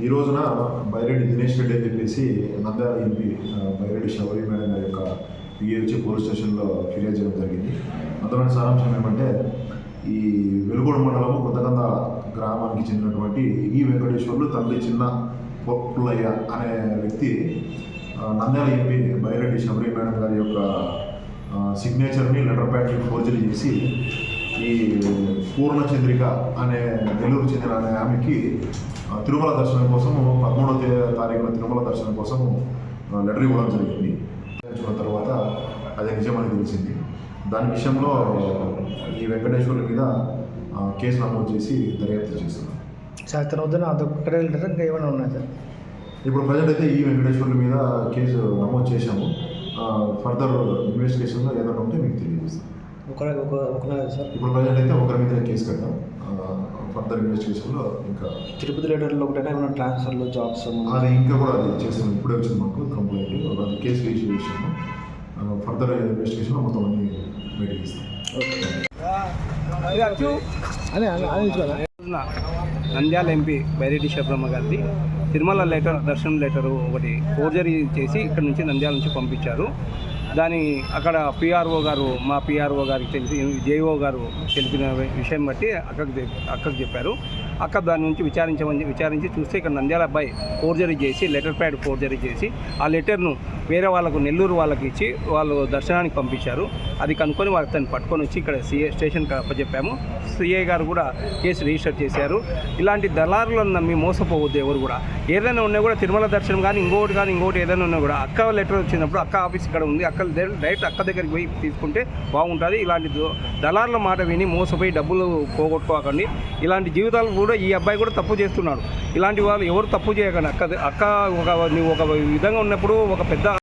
ఈ రోజున బైరెడ్డి దినేష్ రెడ్డి అని చెప్పేసి నంద్యాల ఎంపీ బైరెడ్డి శబరి మేడం గారి యొక్క పిహెచ్ పోలీస్ స్టేషన్లో ఫిర్యాదు చేయడం జరిగింది. అందులోని సారాంశం ఏమంటే, ఈ వెలుగొండ మండలము కొత్తగంద గ్రామానికి చెందినటువంటి ఈ వెంకటేశ్వర్లు తండ్రి చిన్న పుల్లయ్య అనే వ్యక్తి నంద్యాల ఎంపీ బైరెడ్డి శబరి మేడం గారి యొక్క సిగ్నేచర్ని లెటర్ ప్యాడ్ని ఫోర్జరీ చేసి ఈ పూర్ణచంద్రిక అనే నెల్లూరు చెందిన అనే ఆమెకి తిరుమల దర్శనం కోసము 13వ తారీఖున తిరుమల దర్శనం కోసము లెటర్ ఇవ్వడం జరిగింది. తర్వాత అది నిజమని తెలిసింది. దాని విషయంలో ఈ వెంకటేశ్వర్ల మీద కేసు నమోదు చేసి దర్యాప్తు చేస్తున్నాం. సార్ తన వద్ద అదొక్కటే లెటర్ ఇంకా ఏమైనా ఉన్నాయి సార్? ఇప్పుడు ప్రజెంట్ అయితే ఈ వెంకటేశ్వర్ల మీద కేసు నమోదు చేశాము. ఫర్దర్ ఇన్వెస్టిగేషన్లో ఏదైనా ఉంటే మీకు తెలియజేస్తాం. సార్ ఇప్పుడు ప్రజెంట్ అయితే ఒకరి మీద కేసు కట్టాం. ఫర్దర్ ఇన్వెస్టిగేషన్లో ఇంకా తిరుపతి లెటర్లో ఒకటైనా ఏమైనా ట్రాన్స్ఫర్లో జాబ్స్ అది ఇంకా కూడా అది చేస్తున్నాం. ఇప్పుడే వచ్చింది మాకు కంప్లైంట్, అది కేసు రిజిస్టర్ చేసాము. ఫర్దర్ ఇన్వెస్టిగేషన్లో మొత్తం అన్ని బయటకి ఇస్తాం. నంద్యాల ఎంపీ బైరెడ్డి శబరమ్మ గారిది తిరుమల లెటర్ దర్శనం లెటరు ఒకటి ఫోర్జరీ చేసి ఇక్కడ నుంచి నంద్యాల నుంచి పంపించారు. దాని అక్కడ పిఆర్ఓ గారు మా పిఆర్ఓ గారికి తెలిసి జేఓ గారు తెలిపిన విషయం బట్టి అక్కకు చెప్పారు. అక్క దాని నుంచి విచారించి చూస్తే ఇక్కడ నంద్యాల అబ్బాయి ఫోర్జరీ చేసి లెటర్ ప్యాడ్ ఫోర్జరీ చేసి ఆ లెటర్ను వేరే వాళ్ళకు నెల్లూరు వాళ్ళకి ఇచ్చి వాళ్ళు దర్శనానికి పంపించారు. అది కనుక్కొని వాళ్ళు తను పట్టుకొని వచ్చి ఇక్కడ సిఏ స్టేషన్కి అప్పచెప్పాము. సిఐ గారు కూడా కేసు రిజిస్టర్ చేశారు. ఇలాంటి దళారులను నమ్మి మోసపోవద్దు ఎవరు కూడా. ఏదైనా ఉన్నా కూడా తిరుమల దర్శనం కానీ ఇంకోటి ఏదైనా ఉన్నా కూడా అక్క లెటర్ వచ్చినప్పుడు అక్క ఆఫీస్ ఇక్కడ ఉంది, అక్క డైరెక్ట్ అక్క దగ్గరికి పోయి తీసుకుంటే బాగుంటుంది. ఇలాంటి దళారుల మాట విని మోసపోయి డబ్బులు పోగొట్టుకోకండి. ఇలాంటి జీవితాలు కూడా ఈ అబ్బాయి కూడా తప్పు చేస్తున్నాడు. ఇలాంటి వాళ్ళు ఎవరు తప్పు చేయకండి. అక్క నువ్వు ఒక విధంగా ఉన్నప్పుడు ఒక పెద్ద